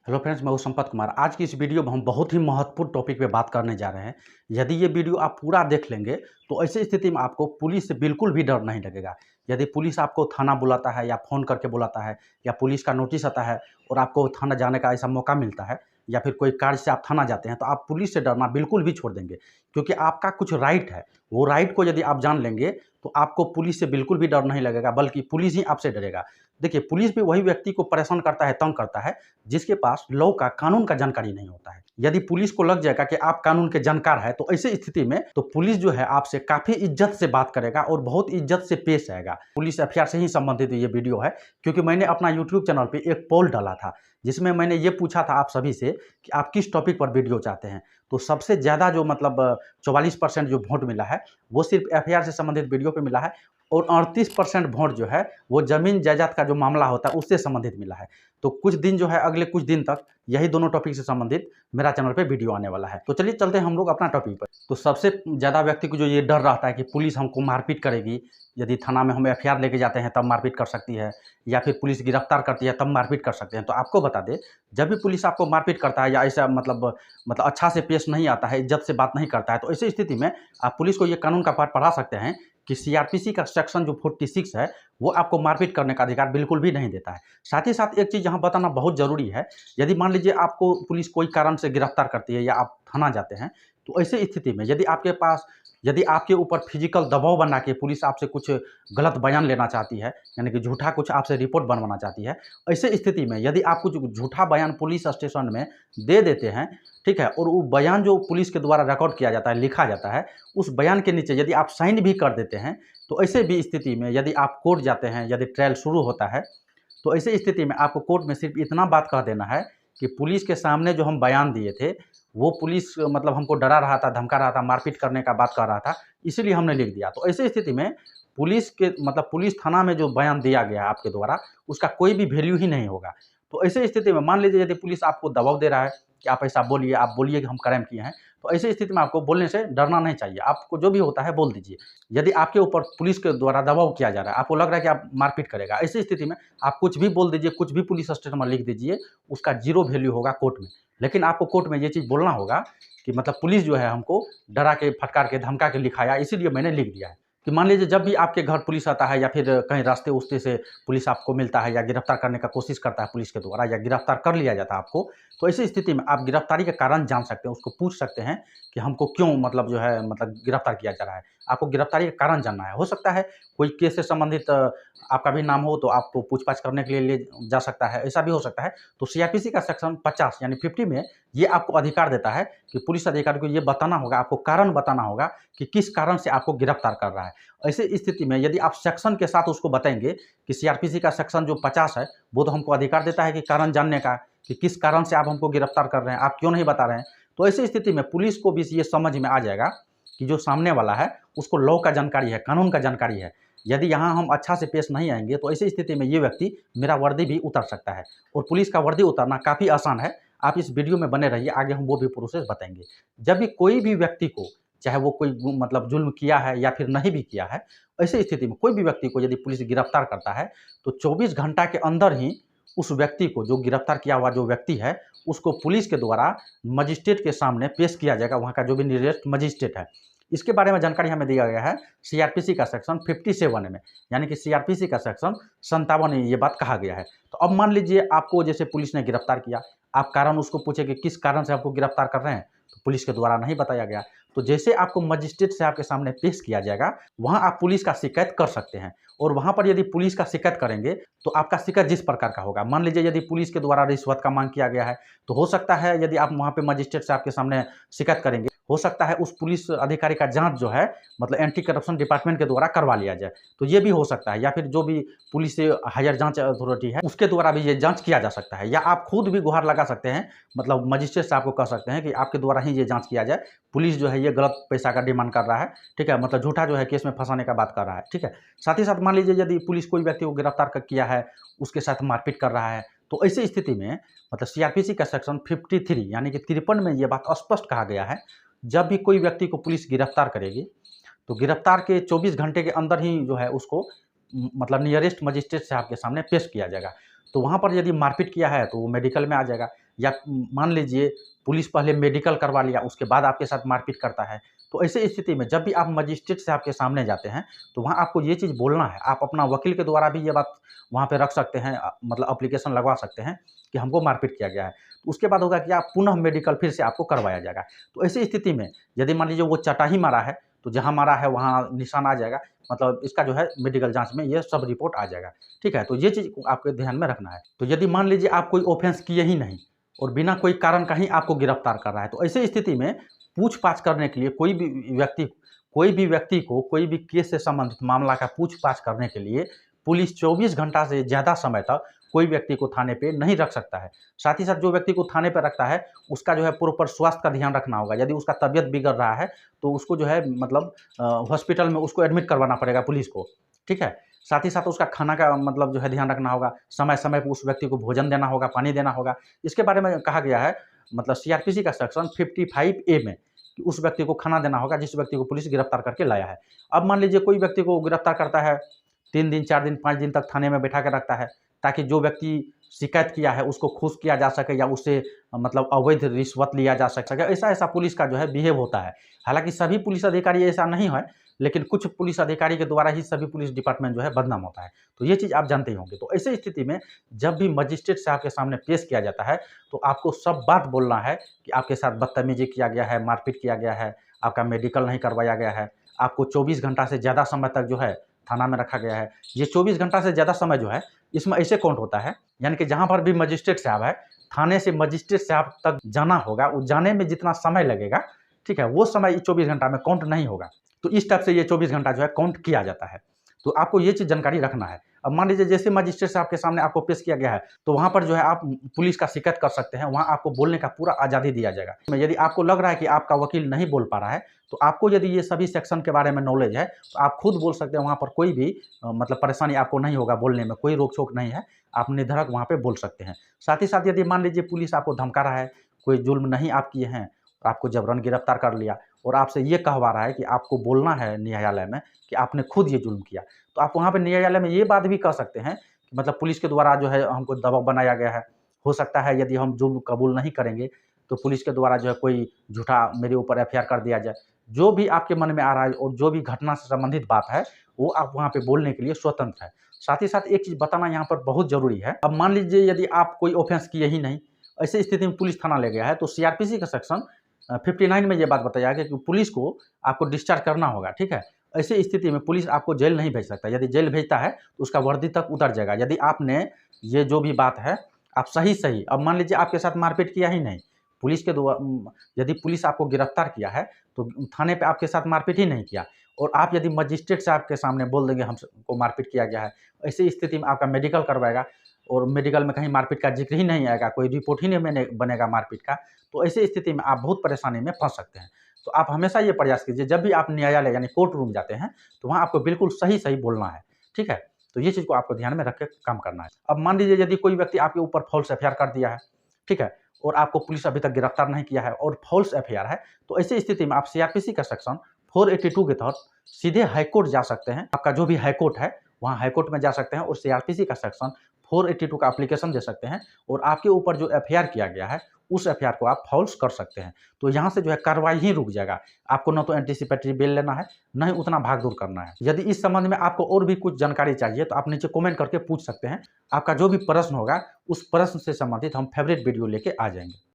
Hello friends, मैं हूं संपत कुमार। आज की इस वीडियो में हम बहुत ही महत्वपूर्ण टॉपिक पे बात करने जा रहे हैं। यदि ये वीडियो आप पूरा देख लेंगे तो ऐसी स्थिति में आपको पुलिस से बिल्कुल भी डर नहीं लगेगा। यदि पुलिस आपको थाना बुलाता है या फ़ोन करके बुलाता है या पुलिस का नोटिस आता है और आपको थाना जाने का ऐसा मौका मिलता है या फिर कोई कार्य से आप थाना जाते हैं, तो आप पुलिस से डरना बिल्कुल भी छोड़ देंगे, क्योंकि आपका कुछ राइट है। वो राइट को यदि आप जान लेंगे तो आपको पुलिस से बिल्कुल भी डर नहीं लगेगा, बल्कि पुलिस ही आपसे डरेगा। देखिए, पुलिस भी वही व्यक्ति को परेशान करता है, तंग करता है, जिसके पास लॉ का, कानून का जानकारी नहीं होता है। यदि पुलिस को लग जाएगा कि आप कानून के जानकार हैं, तो ऐसी स्थिति में तो पुलिस जो है आपसे काफ़ी इज्जत से बात करेगा और बहुत इज्जत से पेश आएगा। पुलिस एफआईआर से ही संबंधित ये वीडियो है, क्योंकि मैंने अपना यूट्यूब चैनल पे एक पोल डाला था, जिसमें मैंने ये पूछा था आप सभी से कि आप किस टॉपिक पर वीडियो चाहते हैं। तो सबसे ज़्यादा जो 44% जो वोट मिला है, वो सिर्फ एफआईआर से संबंधित वीडियो पे मिला है और 38% वोट जो है वो ज़मीन जायदाद का जो मामला होता है उससे संबंधित मिला है। तो कुछ दिन जो है, अगले कुछ दिन तक यही दोनों टॉपिक से संबंधित मेरा चैनल पे वीडियो आने वाला है। तो चलिए चलते हैं हम लोग अपना टॉपिक पर। तो सबसे ज़्यादा व्यक्ति को जो ये डर रहता है कि पुलिस हमको मारपीट करेगी, यदि थाना में हम एफआईआर लेके जाते हैं तब मारपीट कर सकती है, या फिर पुलिस गिरफ्तार करती है तब मारपीट कर सकते हैं। तो आपको बता दें, जब भी पुलिस आपको मारपीट करता है या ऐसा अच्छा से पेश नहीं आता है, इज्जत से बात नहीं करता है, तो ऐसी स्थिति में आप पुलिस को ये कानून का पाठ पढ़ा सकते हैं कि सीआरपीसी का सेक्शन जो 46 है, वो आपको मारपीट करने का अधिकार बिल्कुल भी नहीं देता है। साथ ही साथ एक चीज़ यहाँ बताना बहुत ज़रूरी है, यदि मान लीजिए आपको पुलिस कोई कारण से गिरफ्तार करती है या आप थाना जाते हैं, तो ऐसी स्थिति में यदि आपके ऊपर फिजिकल दबाव बना के पुलिस आपसे कुछ गलत बयान लेना चाहती है, यानी कि झूठा कुछ आपसे रिपोर्ट बनवाना चाहती है, ऐसे स्थिति में यदि आप कुछ झूठा बयान पुलिस स्टेशन में दे देते हैं, ठीक है, और वो बयान जो पुलिस के द्वारा रिकॉर्ड किया जाता है, लिखा जाता है, उस बयान के नीचे यदि आप साइन भी कर देते हैं, तो ऐसे भी स्थिति में यदि आप कोर्ट जाते हैं, यदि ट्रायल शुरू होता है, तो ऐसी स्थिति में आपको कोर्ट में सिर्फ इतना बात कह देना है कि पुलिस के सामने जो हम बयान दिए थे, वो पुलिस हमको डरा रहा था, धमका रहा था, मारपीट करने का बात कर रहा था, इसीलिए हमने लिख दिया। तो ऐसी स्थिति में पुलिस थाना में जो बयान दिया गया है आपके द्वारा, उसका कोई भी वैल्यू ही नहीं होगा। तो ऐसी स्थिति में मान लीजिए यदि पुलिस आपको दबाव दे रहा है कि आप ऐसा बोलिए, आप बोलिए कि हम क्राइम किए हैं, तो ऐसी स्थिति में आपको बोलने से डरना नहीं चाहिए। आपको जो भी होता है बोल दीजिए। यदि आपके ऊपर पुलिस के द्वारा दबाव किया जा रहा है, आपको लग रहा है कि आप मारपीट करेगा, ऐसी स्थिति में आप कुछ भी बोल दीजिए, कुछ भी पुलिस स्टेशन में लिख दीजिए, उसका ज़ीरो वैल्यू होगा कोर्ट में। लेकिन आपको कोर्ट में ये चीज़ बोलना होगा कि पुलिस जो है हमको डरा के, फटकार के, धमका के लिखाया, इसीलिए मैंने लिख दिया है। कि मान लीजिए जब भी आपके घर पुलिस आता है या फिर कहीं रास्ते-उस्ते से पुलिस आपको मिलता है या गिरफ्तार करने का कोशिश करता है पुलिस के द्वारा, या गिरफ्तार कर लिया जाता है आपको, तो ऐसी स्थिति में आप गिरफ्तारी का कारण जान सकते हैं, उसको पूछ सकते हैं कि हमको क्यों गिरफ्तार किया जा रहा है। आपको गिरफ्तारी का कारण जानना है। हो सकता है कोई केस से संबंधित आपका भी नाम हो, तो आपको पूछताछ करने के लिए ले जा सकता है, ऐसा भी हो सकता है। तो सीआरपीसी का सेक्शन 50 यानी 50 में ये आपको अधिकार देता है कि पुलिस अधिकारी को ये बताना होगा, आपको कारण बताना होगा कि किस कारण से आपको गिरफ्तार कर रहा है। ऐसी स्थिति में यदि आप सेक्शन के साथ उसको बताएँगे कि सीआरपीसी का सेक्शन जो 50 है, वो तो हमको अधिकार देता है कि कारण जानने का, कि किस कारण से आप हमको गिरफ्तार कर रहे हैं, आप क्यों नहीं बता रहे हैं। तो ऐसी स्थिति में पुलिस को भी ये समझ में आ जाएगा कि जो सामने वाला है उसको लॉ का जानकारी है, कानून का जानकारी है। यदि यहाँ हम अच्छा से पेश नहीं आएँगे, तो ऐसी स्थिति में ये व्यक्ति मेरा वर्दी भी उतार सकता है, और पुलिस का वर्दी उतारना काफ़ी आसान है। आप इस वीडियो में बने रहिए, आगे हम वो भी प्रोसेस बताएँगे। जब भी कोई भी व्यक्ति को, चाहे वो कोई जुल्म किया है या फिर नहीं भी किया है, ऐसी स्थिति में कोई भी व्यक्ति को यदि पुलिस गिरफ्तार करता है, तो 24 घंटा के अंदर ही उस व्यक्ति को, जो गिरफ्तार किया हुआ जो व्यक्ति है, उसको पुलिस के द्वारा मजिस्ट्रेट के सामने पेश किया जाएगा, वहाँ का जो भी नियरेस्ट मजिस्ट्रेट है। इसके बारे में जानकारी हमें दिया गया है सीआरपीसी का सेक्शन 57 में, यानी कि सीआरपीसी का सेक्शन 57 में ये बात कहा गया है। तो अब मान लीजिए आपको जैसे पुलिस ने गिरफ्तार किया, आप कारण उसको पूछे कि किस कारण से आपको गिरफ्तार कर रहे हैं, तो पुलिस के द्वारा नहीं बताया गया। तो जैसे आपको मजिस्ट्रेट से आपके सामने पेश किया जाएगा, वहाँ आप पुलिस का शिकायत कर सकते हैं, और वहाँ पर यदि पुलिस का शिकायत करेंगे, तो आपका शिकायत जिस प्रकार का होगा, मान लीजिए यदि पुलिस के द्वारा रिश्वत का मांग किया गया है, तो हो सकता है यदि आप वहाँ पे मजिस्ट्रेट से आपके सामने शिकायत करेंगे, हो सकता है उस पुलिस अधिकारी का जाँच जो है एंटी करप्शन डिपार्टमेंट के द्वारा करवा लिया जाए। तो ये भी हो सकता है, या फिर जो भी पुलिस से हायर जाँच अथॉरिटी है, उसके द्वारा भी ये जाँच किया जा सकता है, या आप खुद भी गुहार लगा सकते हैं, मजिस्ट्रेट से आपको कह सकते हैं कि आपके द्वारा ही ये जाँच किया जाए, पुलिस जो है ये गलत पैसा का डिमांड कर रहा है, ठीक है, झूठा जो है केस में फँसाने का बात कर रहा है, ठीक है। साथ ही साथ मान लीजिए यदि पुलिस कोई व्यक्ति को गिरफ्तार किया है, उसके साथ मारपीट कर रहा है, तो ऐसी स्थिति में सीआरपीसी का सेक्शन 53 यानी कि 53 में ये बात स्पष्ट कहा गया है, जब भी कोई व्यक्ति को पुलिस गिरफ्तार करेगी, तो गिरफ्तार के 24 घंटे के अंदर ही जो है उसको नियरेस्ट मजिस्ट्रेट से आपके सामने पेश किया जाएगा। तो वहाँ पर यदि मारपीट किया है तो वो मेडिकल में आ जाएगा, या मान लीजिए पुलिस पहले मेडिकल करवा लिया, उसके बाद आपके साथ मारपीट करता है, तो ऐसे स्थिति में जब भी आप मजिस्ट्रेट साहब के सामने जाते हैं, तो वहाँ आपको ये चीज़ बोलना है। आप अपना वकील के द्वारा भी ये बात वहाँ पे रख सकते हैं, मतलब एप्लीकेशन लगवा सकते हैं कि हमको मारपीट किया गया है। तो उसके बाद होगा कि आप पुनः मेडिकल फिर से आपको करवाया जाएगा। तो ऐसी स्थिति में यदि मान लीजिए वो चटा ही मारा है, तो जहाँ मारा है वहाँ निशान आ जाएगा, मतलब इसका जो है मेडिकल जाँच में ये सब रिपोर्ट आ जाएगा। ठीक है? तो ये चीज़ आपको ध्यान में रखना है। तो यदि मान लीजिए आप कोई ऑफ़ेंस किए ही नहीं और बिना कोई कारण का ही आपको गिरफ्तार कर रहा है, तो ऐसी स्थिति में पूछ-पाछ करने के लिए कोई भी व्यक्ति को कोई भी केस से संबंधित मामला का पूछ-पाछ करने के लिए पुलिस 24 घंटा से ज़्यादा समय तक कोई व्यक्ति को थाने पे नहीं रख सकता है। साथ ही साथ जो व्यक्ति को थाने पे रखता है, उसका जो है प्रॉपर स्वास्थ्य का ध्यान रखना होगा। यदि उसका तबीयत बिगड़ रहा है, तो उसको जो है मतलब हॉस्पिटल में उसको एडमिट करवाना पड़ेगा पुलिस को, ठीक है? साथ ही साथ उसका खाना का मतलब जो है ध्यान रखना होगा, समय-समय पे उस व्यक्ति को भोजन देना होगा, पानी देना होगा। इसके बारे में कहा गया है, मतलब सीआरपीसी का सेक्शन 55A में, कि उस व्यक्ति को खाना देना होगा जिस व्यक्ति को पुलिस गिरफ्तार करके लाया है। अब मान लीजिए कोई व्यक्ति को गिरफ्तार करता है, 3 दिन, 4 दिन, 5 दिन तक थाने में बैठा के रखता है, ताकि जो व्यक्ति शिकायत किया है उसको खुश किया जा सके या उससे मतलब अवैध रिश्वत लिया जा सके। ऐसा-ऐसा पुलिस का जो है बिहेव होता है। हालाँकि सभी पुलिस अधिकारी ऐसा नहीं है, लेकिन कुछ पुलिस अधिकारी के द्वारा ही सभी पुलिस डिपार्टमेंट जो है बदनाम होता है। तो ये चीज़ आप जानते ही होंगे। तो ऐसी स्थिति में जब भी मजिस्ट्रेट साहब के सामने पेश किया जाता है, तो आपको सब बात बोलना है कि आपके साथ बदतमीज़ी किया गया है, मारपीट किया गया है, आपका मेडिकल नहीं करवाया गया है, आपको 24 घंटा से ज़्यादा समय तक जो है थाना में रखा गया है। ये 24 घंटा से ज़्यादा समय जो है, इसमें ऐसे काउंट होता है, यानी कि जहाँ पर भी मजिस्ट्रेट साहब है, थाने से मजिस्ट्रेट साहब तक जाना होगा, उस जाने में जितना समय लगेगा, ठीक है, वो समय इस 24 घंटा में काउंट नहीं होगा। तो इस टाइप से ये 24 घंटा जो है काउंट किया जाता है। तो आपको ये चीज़ जानकारी रखना है। अब मान लीजिए जैसे मजिस्ट्रेट साहब के सामने आपको पेश किया गया है, तो वहाँ पर जो है आप पुलिस का शिकायत कर सकते हैं, वहाँ आपको बोलने का पूरा आज़ादी दिया जाएगा। यदि आपको लग रहा है कि आपका वकील नहीं बोल पा रहा है, तो आपको यदि ये सभी सेक्शन के बारे में नॉलेज है, तो आप खुद बोल सकते हैं, वहाँ पर कोई भी मतलब परेशानी आपको नहीं होगा बोलने में, कोई रोक-टोक नहीं है, आप निधड़क वहाँ पे बोल सकते हैं। साथ ही साथ यदि मान लीजिए पुलिस आपको धमका रहा है, कोई जुल्म नहीं आप किए हैं, आपको जबरन गिरफ्तार कर लिया और आपसे ये कहवा रहा है कि आपको बोलना है न्यायालय में कि आपने खुद ये जुल्म किया, तो आप वहाँ पे न्यायालय में ये बात भी कह सकते हैं कि मतलब पुलिस के द्वारा जो है हमको दबाव बनाया गया है। हो सकता है यदि हम जुल्म कबूल नहीं करेंगे, तो पुलिस के द्वारा जो है कोई झूठा मेरे ऊपर एफआईआर कर दिया जाए। जो भी आपके मन में आ रहा है और जो भी घटना से संबंधित बात है, वो आप वहाँ पे बोलने के लिए स्वतंत्र हैं। साथ ही साथ एक चीज़ बताना यहाँ पर बहुत ज़रूरी है। अब मान लीजिए यदि आप कोई ऑफ़ेंस किए ही नहीं, ऐसी स्थिति में पुलिस थाना ले गया है, तो सीआरपीसी का सेक्शन 59 में ये बात बताया गया कि पुलिस को आपको डिस्चार्ज करना होगा, ठीक है? ऐसी स्थिति में पुलिस आपको जेल नहीं भेज सकता। यदि जेल भेजता है, तो उसका वर्दी तक उतर जाएगा। यदि आपने ये जो भी बात है, आप सही-सही, अब मान लीजिए आपके साथ मारपीट किया ही नहीं, पुलिस के यदि पुलिस आपको गिरफ्तार किया है, तो थाने पे आपके साथ मारपीट ही नहीं किया और आप यदि मजिस्ट्रेट साहब के सामने बोल देंगे हमको मारपीट किया गया है, ऐसी स्थिति में आपका मेडिकल करवाएगा और मेडिकल में कहीं मारपीट का ज़िक्र ही नहीं आएगा, कोई रिपोर्ट ही नहीं बनेगा मारपीट का, तो ऐसी स्थिति में आप बहुत परेशानी में फँस सकते हैं। तो आप हमेशा ये प्रयास कीजिए, जब भी आप न्यायालय यानी कोर्ट रूम जाते हैं, तो वहाँ आपको बिल्कुल सही-सही बोलना है, ठीक है? तो ये चीज़ को आपको ध्यान में रख के काम करना है। अब मान लीजिए यदि कोई व्यक्ति आपके ऊपर फ़ॉल्स एफआईआर कर दिया है, ठीक है? और आपको पुलिस अभी तक गिरफ्तार नहीं किया है और फ़ॉल्स एफआईआर है, तो ऐसी स्थिति में आप सीआरपीसी का सेक्शन 482 के तहत सीधे हाई कोर्ट जा सकते हैं। आपका जो भी हाई कोर्ट है, वहाँ हाई कोर्ट में जा सकते हैं और सीआरपीसी का सेक्शन 482 का एप्लीकेशन दे सकते हैं और आपके ऊपर जो एफआईआर किया गया है, उस एफआईआर को आप फ़ॉल्स कर सकते हैं। तो यहाँ से जो है कार्रवाई ही रुक जाएगा। आपको ना तो एंटीसिपेटरी बेल लेना है, ना ही उतना भाग-दौड़ करना है। यदि इस संबंध में आपको और भी कुछ जानकारी चाहिए, तो आप नीचे कमेंट करके पूछ सकते हैं। आपका जो भी प्रश्न होगा, उस प्रश्न से संबंधित हम फेवरेट वीडियो लेके आ जाएँगे।